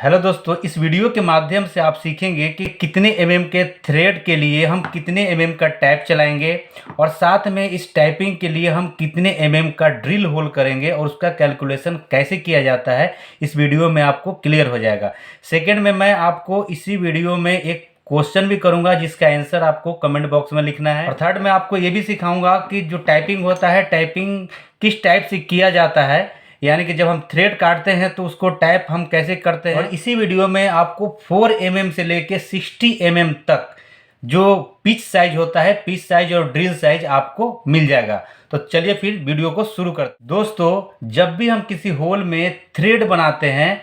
Hello दोस्तों, इस video के माध्यम से आप सीखेंगे कि कितने एमएम के थ्रेड के लिए हम कितने एमएम का टैप चलाएंगे और साथ में इस टाइपिंग के लिए हम कितने एमएम का ड्रिल होल करेंगे और उसका कैलकुलेशन कैसे किया जाता है। इस वीडियो में आपको क्लियर हो जाएगा। सेकंड में मैं आपको इसी वीडियो में एक क्वेश्चन भी करूंगा जिसका आंसर आपको कमेंट बॉक्स में लिखना है। और थर्ड में आपको ये भी सिखाऊंगा कि जो टाइपिंग होता है, टाइपिंग किस टाइप से किया जाता है, यानी कि जब हम थ्रेड काटते हैं तो उसको टाइप हम कैसे करते हैं। और इसी वीडियो में आपको 4 mm से लेके 60 mm तक जो पिच साइज होता है, पिच साइज और ड्रिल साइज आपको मिल जाएगा। तो चलिए फिर वीडियो को शुरू करते हैं। दोस्तों, जब भी हम किसी होल में थ्रेड बनाते हैं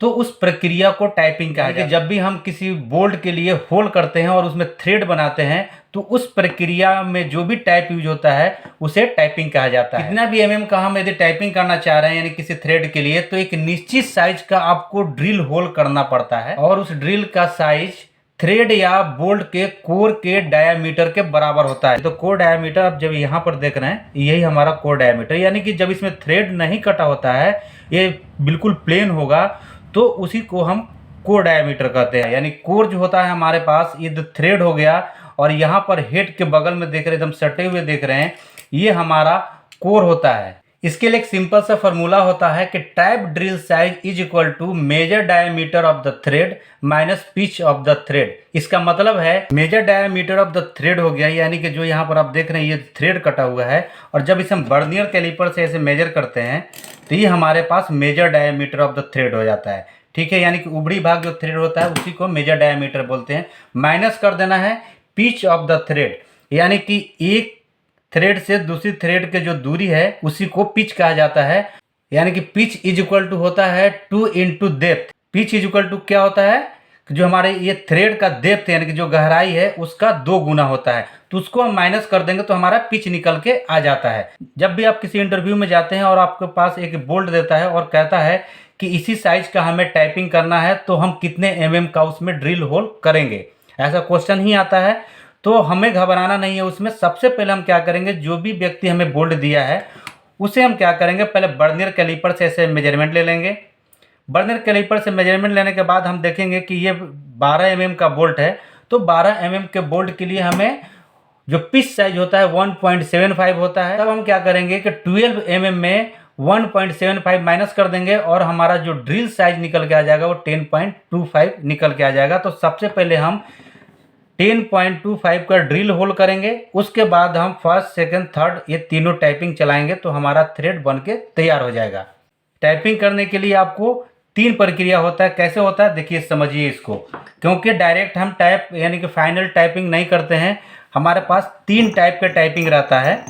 तो उस प्रक्रिया को टाइपिंग कहा जाता है। जब भी हम किसी बोल्ट के लिए होल करते हैं और उसमें थ्रेड बनाते हैं तो उस प्रक्रिया में जो भी टाइप यूज होता है उसे टाइपिंग कहा जाता है। कितना भी एमएम का हम यदि टाइपिंग करना चाह रहे हैं यानी किसी थ्रेड के लिए, तो एक निश्चित साइज का आपको ड्रिल होल करना पड़ता है और उस ड्रिल का साइज थ्रेड या बोल्ट के कोर के डायामीटर के बराबर होता है। तो कोर डायामीटर आप जब यहाँ पर देख रहे हैं, यही हमारा कोर डायामीटर, यानी कि जब इसमें थ्रेड नहीं कटा होता है, ये बिल्कुल प्लेन होगा, तो उसी को हम कोर डायामीटर कहते हैं। यानी कोर जो होता है हमारे पास, ये थ्रेड हो गया और यहाँ पर हेड के बगल में देख रहे हैं, एकदम सटे हुए देख रहे हैं, ये हमारा कोर होता है। इसके लिए एक सिंपल सा फॉर्मूला होता है कि type drill size is equal to major diameter of the thread minus pitch of the thread. इसका मतलब है major diameter of the thread हो गया, यानी कि जो यहाँ पर आप देख रहे हैं ये थ्रेड कटा हुआ है, और जब इसे हम वर्नियर कैलिपर से ऐसे मेजर करते हैं तो ये हमारे पास major diameter of the thread हो जाता है। ठीक है, यानी कि ऊपरी भाग जो थ्रेड होता है उसी को मेजर डायमीटर बोलते हैं। माइनस कर देना है पिच ऑफ द थ्रेड, यानी कि एक थ्रेड से दूसरी थ्रेड के जो दूरी है उसी को पिच कहा जाता है। यानी कि पिच इज इक्वल टू होता है 2 into depth. Pitch is equal to क्या होता है, जो हमारे ये थ्रेड का डेप्थ यानी कि जो गहराई है उसका 2 गुना होता है, तो उसको हम माइनस कर देंगे तो हमारा पिच निकल के आ जाता है। जब भी आप किसी इंटरव्यू में जाते हैं और आपके पास एक बोल्ट देता है और कहता है कि इसी साइज का हमें टाइपिंग करना है, तो हम कितने एमएम का उसमें ड्रिल होल करेंगे, ऐसा क्वेश्चन ही आता है। तो हमें घबराना नहीं है उसमें। सबसे पहले हम क्या करेंगे, जो भी व्यक्ति हमें बोल्ट दिया है उसे हम क्या करेंगे, पहले वर्नियर कैलिपर से ऐसे मेजरमेंट ले लेंगे। वर्नियर कैलिपर से मेजरमेंट लेने के बाद हम देखेंगे कि ये 12 एमएम का बोल्ट है, तो 12 एमएम के बोल्ट के लिए हमें जो पिच साइज होता है 1.75 होता है। तब हम क्या करेंगे कि 12 एमएम में 1.75 माइनस कर देंगे और हमारा जो ड्रिल साइज निकल के आ जाएगा वो 10.25 निकल के आ जाएगा। तो सबसे पहले हम 10.25 का ड्रिल होल करेंगे, उसके बाद हम फर्स्ट सेकंड थर्ड ये तीनों टाइपिंग चलाएंगे तो हमारा थ्रेड बन के तैयार हो जाएगा। टाइपिंग करने के लिए आपको 3 प्रक्रिया होता है। कैसे होता है देखिए, समझिए इसको, क्योंकि डायरेक्ट हम टाइप यानी कि फाइनल टाइपिंग नहीं करते हैं, हमारे पास 3 टाइप का टाइपिंग रहता है।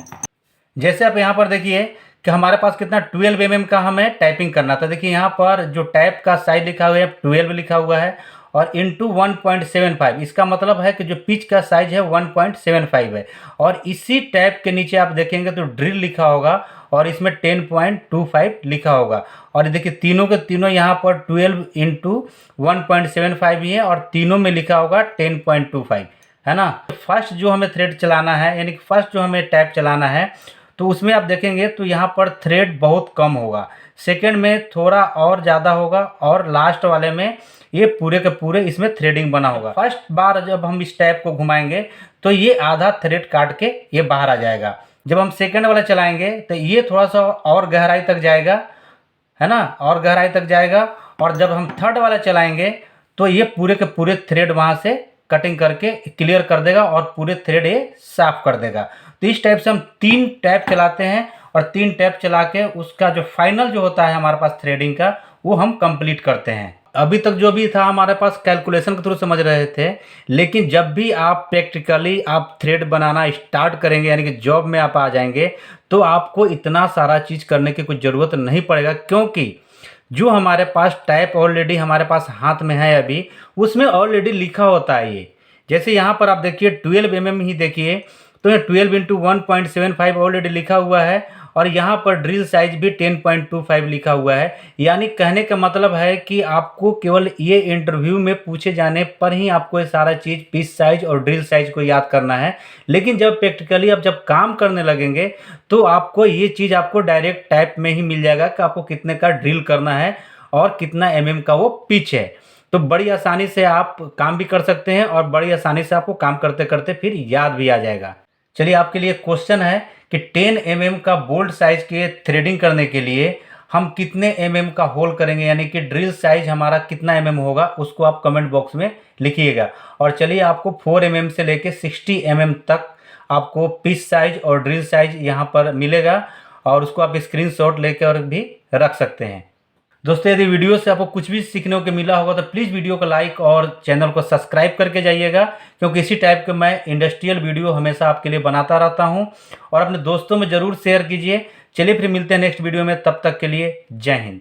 जैसे आप यहाँ पर देखिए कि हमारे पास कितना 12 mm का हमें टाइपिंग करना था। देखिए यहाँ पर जो टाइप का साइज लिखा हुआ है 12 लिखा हुआ है और इंटू 1.75, इसका मतलब है कि जो पिच का साइज है 1.75 है। और इसी टाइप के नीचे आप देखेंगे तो ड्रिल लिखा होगा और इसमें 10.25 लिखा होगा। और देखिए तीनों के तीनों यहाँ पर 12 इंटू 1.75 ही है और तीनों में लिखा होगा 10.25, है ना। फर्स्ट जो हमें थ्रेड चलाना है यानी कि फर्स्ट जो हमें टैप चलाना है, तो उसमें आप देखेंगे तो यहाँ पर थ्रेड बहुत कम होगा, सेकंड में थोड़ा और ज़्यादा होगा और लास्ट वाले में ये पूरे के पूरे इसमें थ्रेडिंग बना होगा। फर्स्ट बार जब हम इस टैप को घुमाएंगे तो ये आधा थ्रेड काट के ये बाहर आ जाएगा। जब हम सेकंड वाला चलाएंगे तो ये थोड़ा सा और गहराई तक जाएगा, है ना, और गहराई तक जाएगा। और जब हम थर्ड वाला चलाएंगे तो ये पूरे के पूरे थ्रेड वहाँ से कटिंग करके क्लियर कर देगा और पूरे थ्रेड ये साफ कर देगा। तो इस टाइप से हम 3 टैप चलाते हैं और 3 टैप चला के उसका जो फाइनल जो होता है हमारे पास थ्रेडिंग का, वो हम कंप्लीट करते हैं। अभी तक जो भी था हमारे पास कैलकुलेशन के थ्रू समझ रहे थे, लेकिन जब भी आप प्रैक्टिकली आप थ्रेड बनाना स्टार्ट करेंगे यानी कि जॉब में आप आ जाएंगे, तो आपको इतना सारा चीज़ करने की कोई ज़रूरत नहीं पड़ेगा, क्योंकि जो हमारे पास टाइप ऑलरेडी हमारे पास हाथ में है अभी, उसमें ऑलरेडी लिखा होता है ये। जैसे यहाँ पर आप देखिए 12 mm ही देखिए, तो ये 12 इंटू 1.75 ऑलरेडी लिखा हुआ है और यहाँ पर ड्रिल साइज भी 10.25 लिखा हुआ है। यानी कहने का मतलब है कि आपको केवल ये इंटरव्यू में पूछे जाने पर ही आपको ये सारा चीज़ पिच साइज और ड्रिल साइज को याद करना है, लेकिन जब प्रैक्टिकली आप जब काम करने लगेंगे तो आपको ये चीज़ आपको डायरेक्ट टाइप में ही मिल जाएगा कि आपको कितने का ड्रिल करना है और कितना एमएम का वो पिच है। तो बड़ी आसानी से आप काम भी कर सकते हैं और बड़ी आसानी से आपको काम करते करते फिर याद भी आ जाएगा। चलिए आपके लिए क्वेश्चन है कि 10 एमएम का बोल्ट साइज के थ्रेडिंग करने के लिए हम कितने एमएम का होल करेंगे, यानी कि ड्रिल साइज हमारा कितना एमएम होगा, उसको आप कमेंट बॉक्स में लिखिएगा। और चलिए आपको 4 एमएम से लेके 60 एमएम तक आपको पिच साइज और ड्रिल साइज यहाँ पर मिलेगा और उसको आप स्क्रीनशॉट लेकर भी रख सकते हैं। दोस्तों यदि वीडियो से आपको कुछ भी सीखने को मिला होगा तो प्लीज़ वीडियो को लाइक और चैनल को सब्सक्राइब करके जाइएगा, क्योंकि इसी टाइप के मैं इंडस्ट्रियल वीडियो हमेशा आपके लिए बनाता रहता हूं। और अपने दोस्तों में ज़रूर शेयर कीजिए। चलिए फिर मिलते हैं नेक्स्ट वीडियो में, तब तक के लिए जय हिंद।